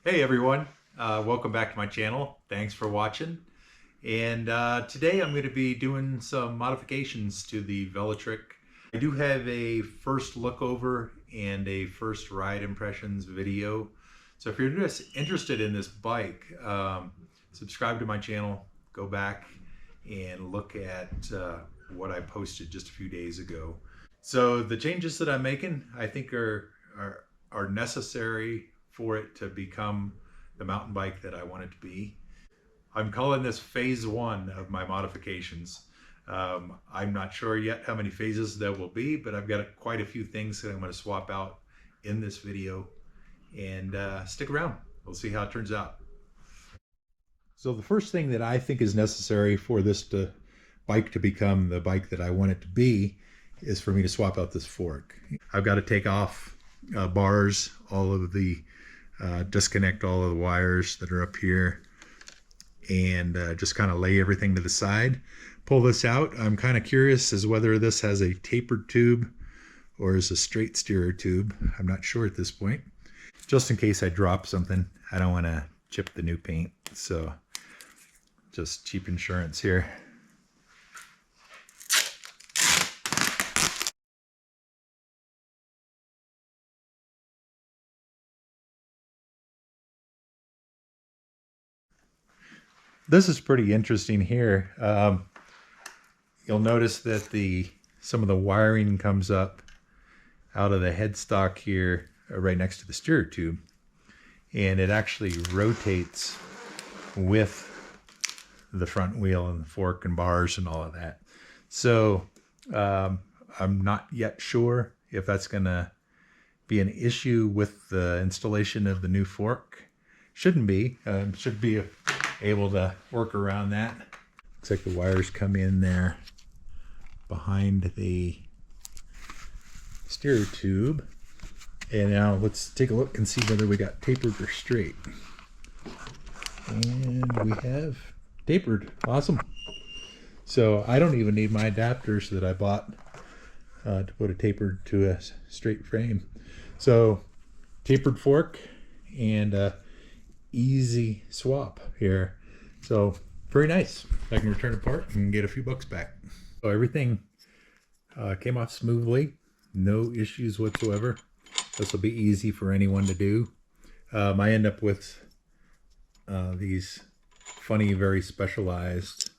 Hey everyone, welcome back to my channel. Thanks for watching. And today I'm going to be doing some modifications to the Velotric. I do have a first look over and a first ride impressions video. So if you're just interested in this bike, subscribe to my channel, go back and look at what I posted just a few days ago. So the changes that I'm making, I think are necessary for it to become the mountain bike that I want it to be. I'm calling this phase one of my modifications. I'm not sure yet how many phases there will be, but I've got quite a few things that I'm going to swap out in this video, and stick around. We'll see how it turns out. So the first thing that I think is necessary for this bike to become the bike that I want it to be is for me to swap out this fork. I've got to take off bars, all of the disconnect all of the wires that are up here, and just kind of lay everything to the side. Pull this out. I'm kind of curious as whether this has a tapered tube or is a straight steerer tube. I'm not sure at this point. Just in case I drop something, I don't want to chip the new paint, so just cheap insurance here. This is pretty interesting here. You'll notice that some of the wiring comes up out of the headstock here, right next to the steerer tube, and it actually rotates with the front wheel and the fork and bars and all of that. So I'm not yet sure if that's going to be an issue with the installation of the new fork. Shouldn't be. Should be able to work around that. Looks like the wires come in there behind the steerer tube. And now let's take a look and see whether we got tapered or straight. And we have tapered. Awesome. So I don't even need my adapters that I bought to put a tapered to a straight frame. So tapered fork and easy swap here. So very nice. I can return it part and get a few bucks back. So everything came off smoothly. No issues whatsoever. This will be easy for anyone to do. I end up with these funny, very specialized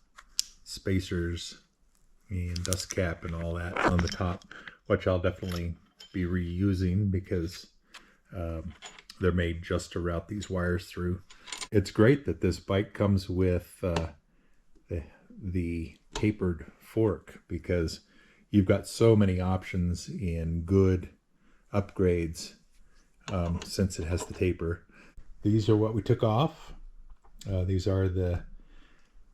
spacers and dust cap and all that on the top, which I'll definitely be reusing because they're made just to route these wires through. It's great that this bike comes with the tapered fork, because you've got so many options in good upgrades since it has the taper. These are what we took off. These are the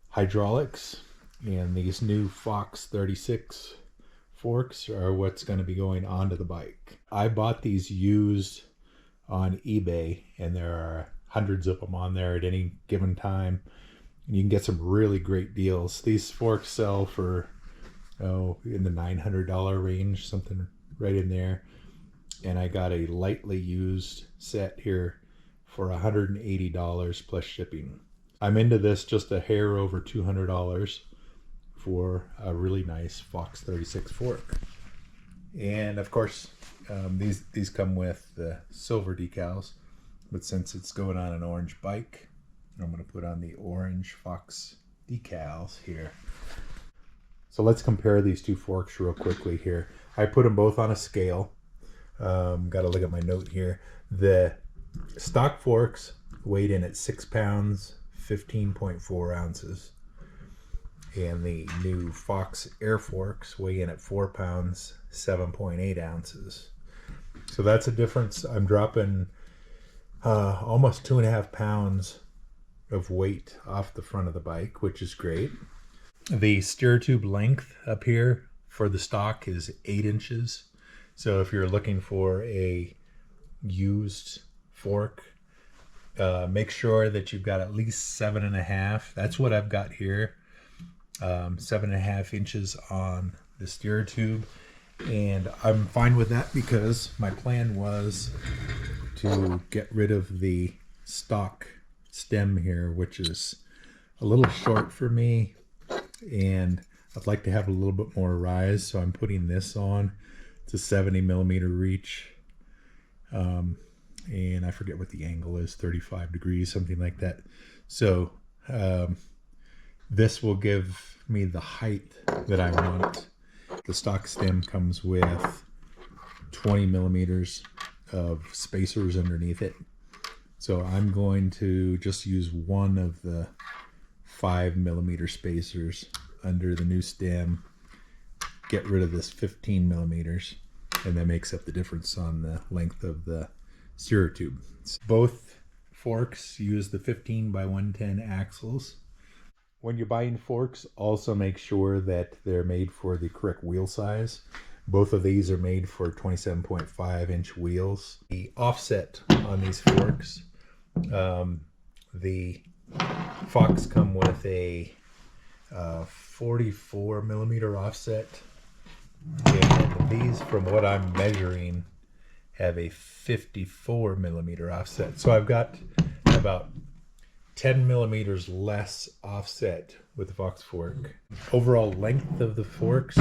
hydraulics, and these new Fox 36 forks are what's going to be going onto the bike. I bought these used on eBay, and there are hundreds of them on there at any given time. And you can get some really great deals. These forks sell for in the $900 range, something right in there. And I got a lightly used set here for $180 plus shipping. I'm into this just a hair over $200 for a really nice Fox 36 fork. And of course, these come with the silver decals, but since it's going on an orange bike, I'm going to put on the orange Fox decals here. So let's compare these two forks real quickly here. I put them both on a scale. Got to look at my note here. The stock forks weighed in at 6 pounds, 15.4 ounces. And the new Fox Air forks weigh in at 4 pounds, 7.8 ounces. So that's a difference. I'm dropping almost 2.5 pounds of weight off the front of the bike, which is great. The steer tube length up here for the stock is 8 inches. So if you're looking for a used fork, make sure that you've got at least 7.5. That's what I've got here. 7.5 inches on the steer tube, and I'm fine with that because my plan was to get rid of the stock stem here, which is a little short for me, and I'd like to have a little bit more rise, so I'm putting this on. It's a 70mm reach, and I forget what the angle is, 35 degrees, something like that. So this will give me the height that I want. The stock stem comes with 20mm of spacers underneath it. So I'm going to just use one of the 5mm spacers under the new stem, get rid of this 15mm, and that makes up the difference on the length of the steerer tube. Both forks use the 15x110 axles. When you're buying forks, also make sure that they're made for the correct wheel size. Both of these are made for 27.5-inch wheels. The offset on these forks, the Fox come with a 44mm offset, and these, from what I'm measuring, have a 54mm offset. So I've got about 10mm less offset with the Fox fork. Overall length of the forks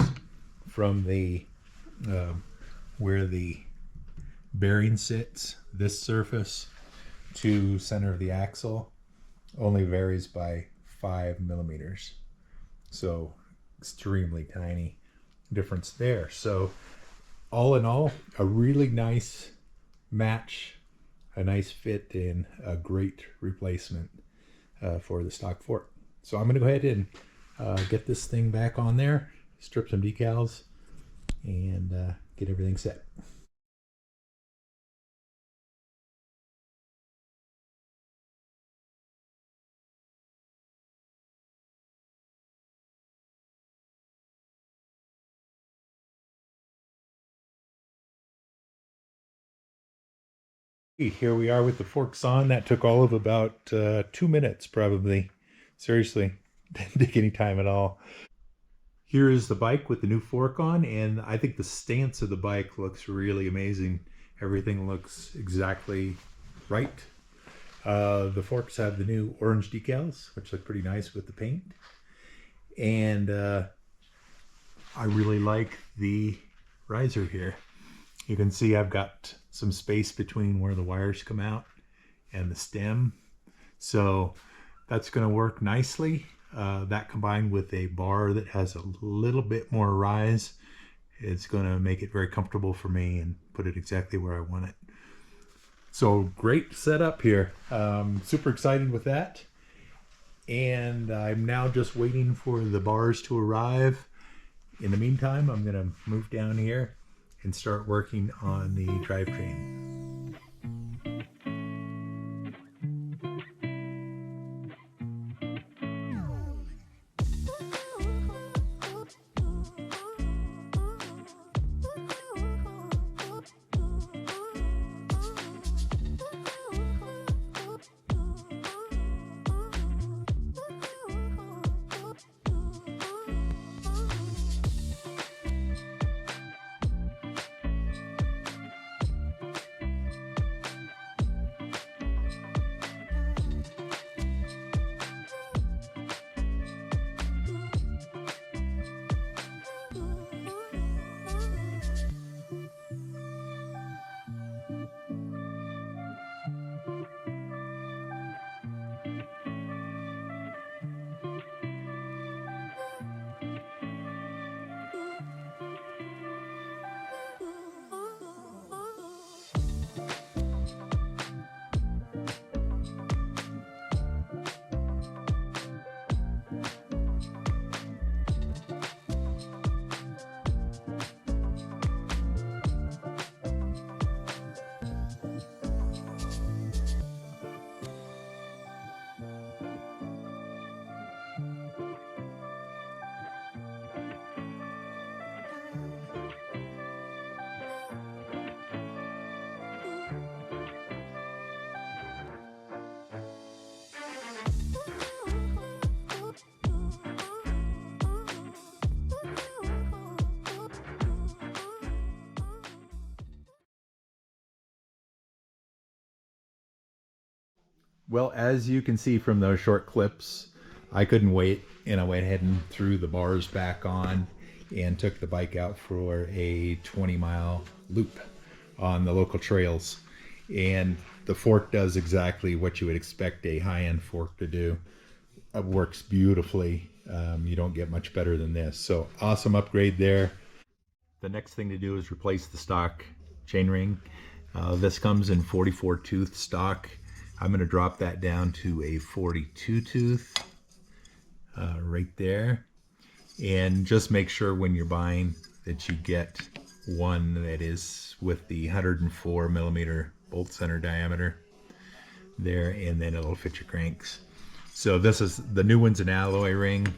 from the where the bearing sits, this surface, to center of the axle only varies by 5mm. So extremely tiny difference there. So all in all, a really nice match, a nice fit, and a great replacement for the stock fork. So I'm going to go ahead and get this thing back on there, strip some decals, and get everything set. Here we are with the forks on. That took all of about 2 minutes, probably. Seriously, didn't take any time at all. Here is the bike with the new fork on, and I think the stance of the bike looks really amazing. Everything looks exactly right. The forks have the new orange decals, which look pretty nice with the paint. And I really like the riser here. You can see I've got some space between where the wires come out and the stem. So that's going to work nicely. That combined with a bar that has a little bit more rise, it's going to make it very comfortable for me and put it exactly where I want it. So great setup here. Super excited with that. And I'm now just waiting for the bars to arrive. In the meantime, I'm going to move down here and start working on the drivetrain. Well, as you can see from those short clips, I couldn't wait, and I went ahead and threw the bars back on and took the bike out for a 20-mile loop on the local trails. And the fork does exactly what you would expect a high-end fork to do. It works beautifully. You don't get much better than this. So awesome upgrade there. The next thing to do is replace the stock chainring. This comes in 44 tooth stock. I'm going to drop that down to a 42 tooth right there. And just make sure when you're buying that you get one that is with the 104 millimeter bolt center diameter there, and then it'll fit your cranks. So this is the new one's an alloy ring,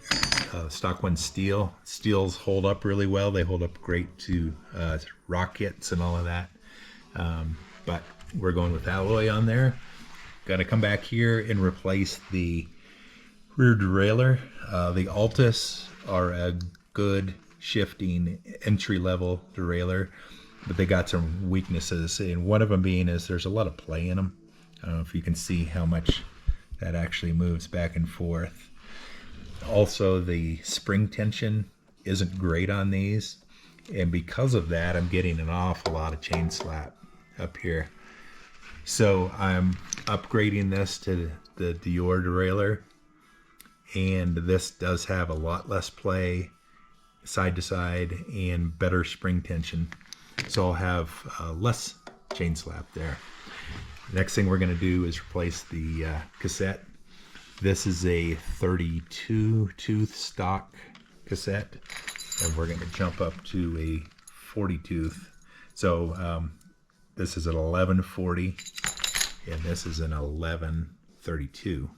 stock one's steel. Steels hold up really well. They hold up great to rock hits and all of that. But we're going with alloy on there. Gonna come back here and replace the rear derailleur. The Altus are a good shifting entry-level derailleur, but they got some weaknesses, and one of them being is there's a lot of play in them. I don't know if you can see how much that actually moves back and forth. Also, the spring tension isn't great on these, and because of that, I'm getting an awful lot of chain slap up here. So I'm upgrading this to the Deore derailleur, and this does have a lot less play side to side and better spring tension. So I'll have less chain slap there. Next thing we're going to do is replace the cassette. This is a 32 tooth stock cassette, and we're going to jump up to a 40 tooth. So this is an 1140 and this is an 1132.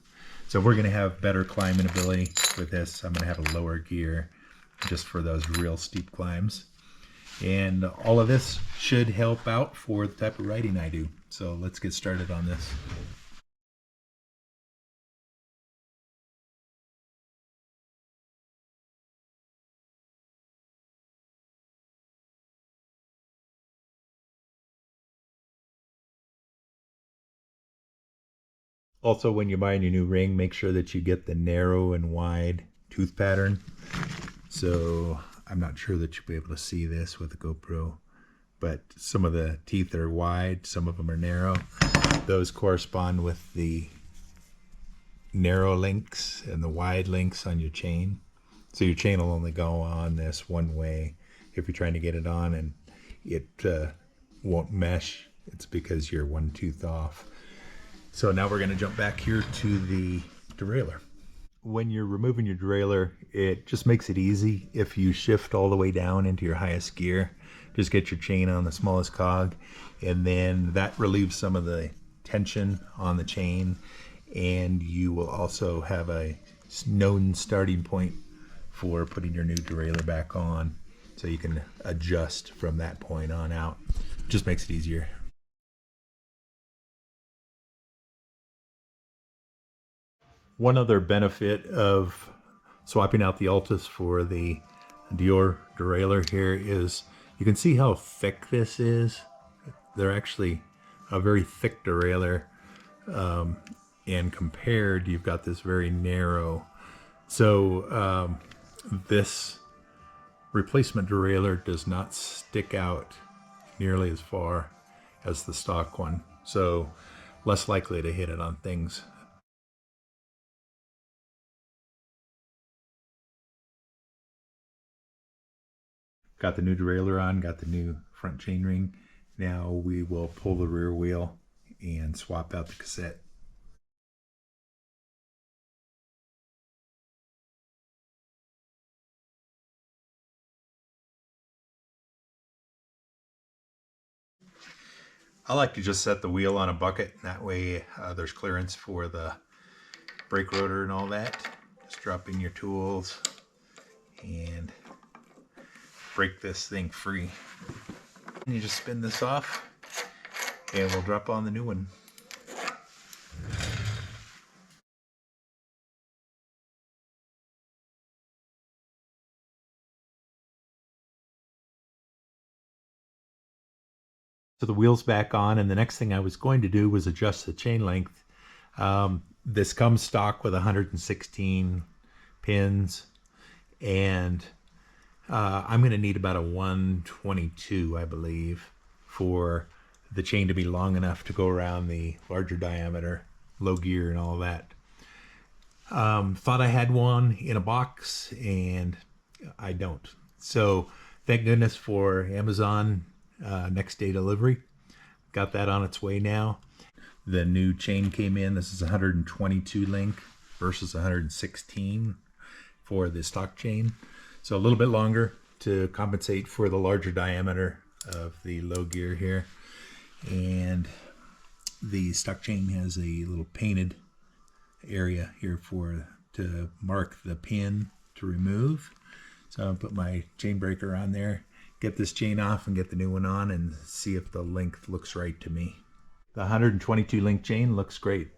So we're going to have better climbing ability with this. I'm going to have a lower gear just for those real steep climbs. And all of this should help out for the type of riding I do. So let's get started on this. Also, when you're buying your new ring, make sure that you get the narrow and wide tooth pattern. So I'm not sure that you'll be able to see this with the GoPro, but some of the teeth are wide, some of them are narrow. Those correspond with the narrow links and the wide links on your chain. So your chain will only go on this one way. If you're trying to get it on and it won't mesh, it's because you're one tooth off. So now we're going to jump back here to the derailleur. When you're removing your derailleur, it just makes it easy if you shift all the way down into your highest gear. Just get your chain on the smallest cog, and then that relieves some of the tension on the chain, and you will also have a known starting point for putting your new derailleur back on, so you can adjust from that point on out. Just makes it easier. One other benefit of swapping out the Altus for the Deore derailleur here is you can see how thick this is. They're actually a very thick derailleur, and compared, you've got this very narrow. So this replacement derailleur does not stick out nearly as far as the stock one, so less likely to hit it on things. Got the new derailleur on, got the new front chainring. Now we will pull the rear wheel and swap out the cassette. I like to just set the wheel on a bucket, and that way there's clearance for the brake rotor and all that. Just drop in your tools and break this thing free. And you just spin this off and we'll drop on the new one. So the wheel's back on, and the next thing I was going to do was adjust the chain length. This comes stock with 116 pins, and I'm going to need about a 122, I believe, for the chain to be long enough to go around the larger diameter, low gear and all that. Thought I had one in a box, and I don't. So thank goodness for Amazon next day delivery. Got that on its way now. The new chain came in. This is 122 link versus 116 for the stock chain. So a little bit longer to compensate for the larger diameter of the low gear here. And the stock chain has a little painted area here to mark the pin to remove. So I'll put my chain breaker on there, get this chain off and get the new one on and see if the length looks right to me. The 122 link chain looks great.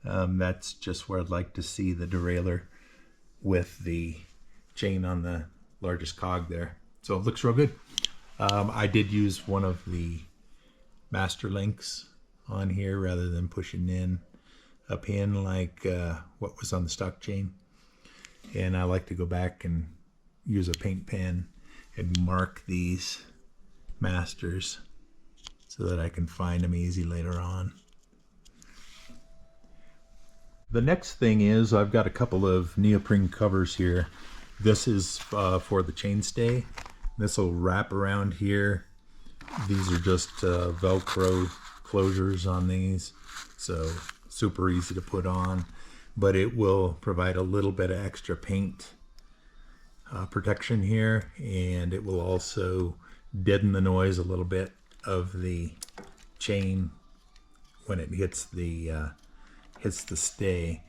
That's just where I'd like to see the derailleur with the chain on the largest cog there. So it looks real good. I did use one of the master links on here rather than pushing in a pin like what was on the stock chain. And I like to go back and use a paint pen and mark these masters so that I can find them easy later on. The next thing is I've got a couple of neoprene covers here. This is for the chainstay. This will wrap around here. These are just Velcro closures on these, so super easy to put on, but it will provide a little bit of extra paint protection here, and it will also deaden the noise a little bit of the chain when it hits the stay.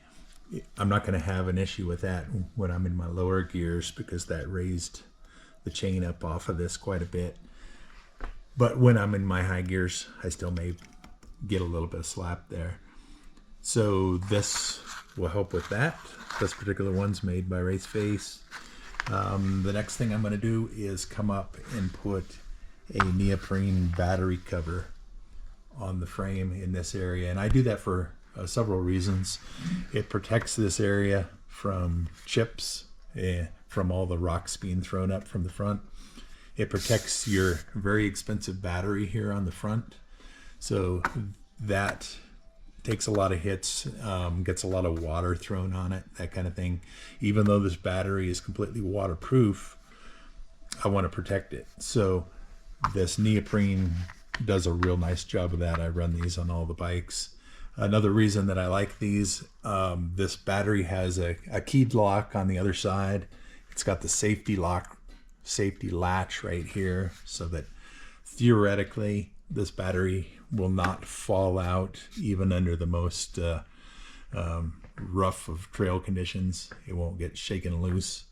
I'm not going to have an issue with that when I'm in my lower gears because that raised the chain up off of this quite a bit. But when I'm in my high gears, I still may get a little bit of slap there. So this will help with that. This particular one's made by RaceFace. The next thing I'm going to do is come up and put a neoprene battery cover on the frame in this area, and I do that for several reasons. It protects this area from chips, from all the rocks being thrown up from the front. It protects your very expensive battery here on the front, so that takes a lot of hits, gets a lot of water thrown on it, that kind of thing. Even though this battery is completely waterproof, I want to protect it. So this neoprene does a real nice job of that. I run these on all the bikes. Another reason that I like these, this battery has a keyed lock on the other side. It's got the safety latch right here, so that theoretically this battery will not fall out even under the most rough of trail conditions. It won't get shaken loose.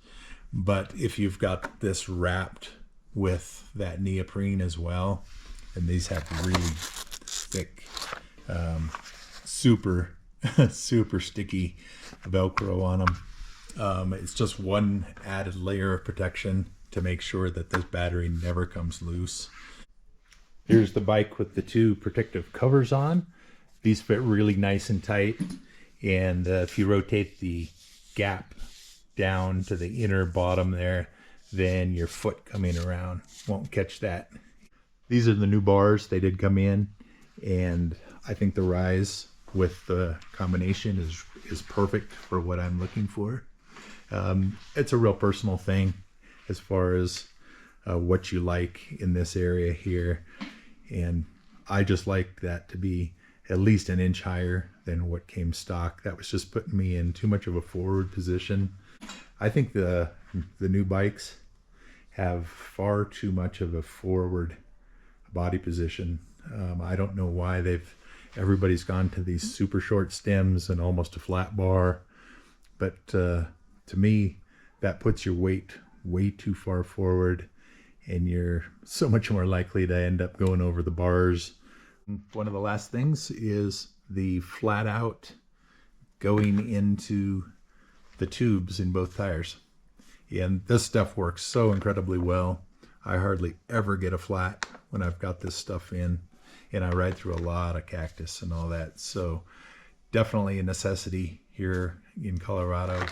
But if you've got this wrapped with that neoprene as well, and these have really thick, super sticky Velcro on them, it's just one added layer of protection to make sure that this battery never comes loose. Here's the bike with the two protective covers on. These fit really nice and tight, and if you rotate the gap down to the inner bottom there, then your foot coming around won't catch that. These are the new bars. They did come in, and I think the rise with the combination is perfect for what I'm looking for. It's a real personal thing as far as what you like in this area here, and I just like that to be at least an inch higher than what came stock. That was just putting me in too much of a forward position. I think the new bikes have far too much of a forward body position. I don't know why everybody's gone to these super short stems and almost a flat bar, but to me that puts your weight way too far forward, and you're so much more likely to end up going over the bars. One of the last things is the flat out going into the tubes in both tires. And this stuff works so incredibly well. I hardly ever get a flat when I've got this stuff in, and I ride through a lot of cactus and all that. So definitely a necessity here in Colorado.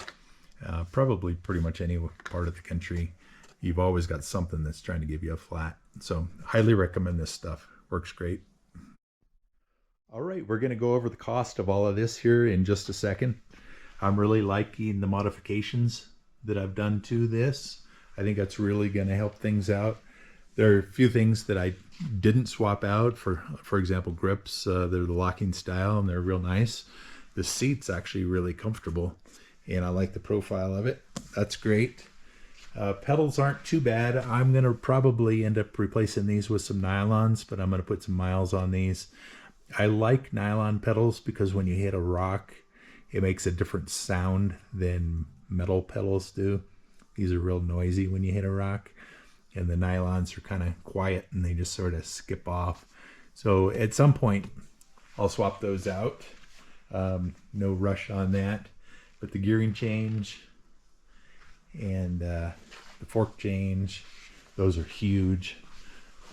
Probably pretty much any part of the country. You've always got something that's trying to give you a flat. So highly recommend this stuff. Works great. All right, we're going to go over the cost of all of this here in just a second. I'm really liking the modifications that I've done to this. I think that's really going to help things out. There are a few things that I didn't swap out. For example, grips. They're the locking style and they're real nice. The seat's actually really comfortable and I like the profile of it. That's great. Pedals aren't too bad. I'm going to probably end up replacing these with some nylons, but I'm going to put some miles on these. I like nylon pedals because when you hit a rock, it makes a different sound than metal pedals do. These are real noisy when you hit a rock, and the nylons are kind of quiet and they just sort of skip off. So at some point, I'll swap those out. No rush on that. But the gearing change and the fork change, those are huge.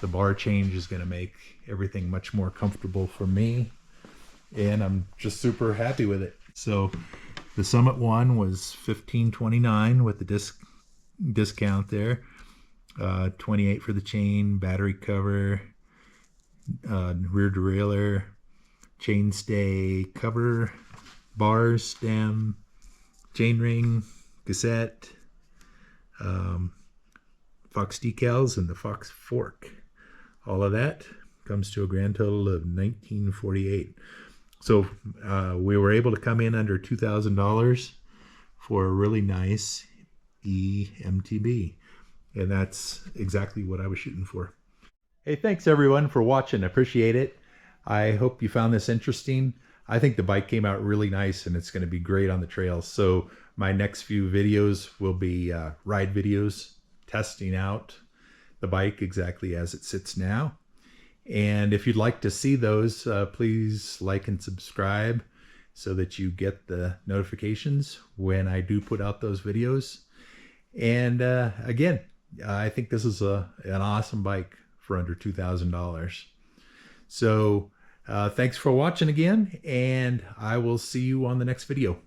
The bar change is going to make everything much more comfortable for me, and I'm just super happy with it. So the Summit one was $15.29 with the discount there. $28 for the chain, battery cover, rear derailleur, chain stay cover, bars, stem, chainring, cassette, Fox decals, and the Fox fork. All of that comes to a grand total of $19.48. So we were able to come in under $2,000 for a really nice E-mtb. And that's exactly what I was shooting for. Hey, thanks everyone for watching. I appreciate it. I hope you found this interesting. I think the bike came out really nice and it's going to be great on the trails. So my next few videos will be ride videos, testing out the bike exactly as it sits now. And if you'd like to see those, please like and subscribe so that you get the notifications when I do put out those videos. And again, I think this is an awesome bike for under $2,000. So thanks for watching again, and I will see you on the next video.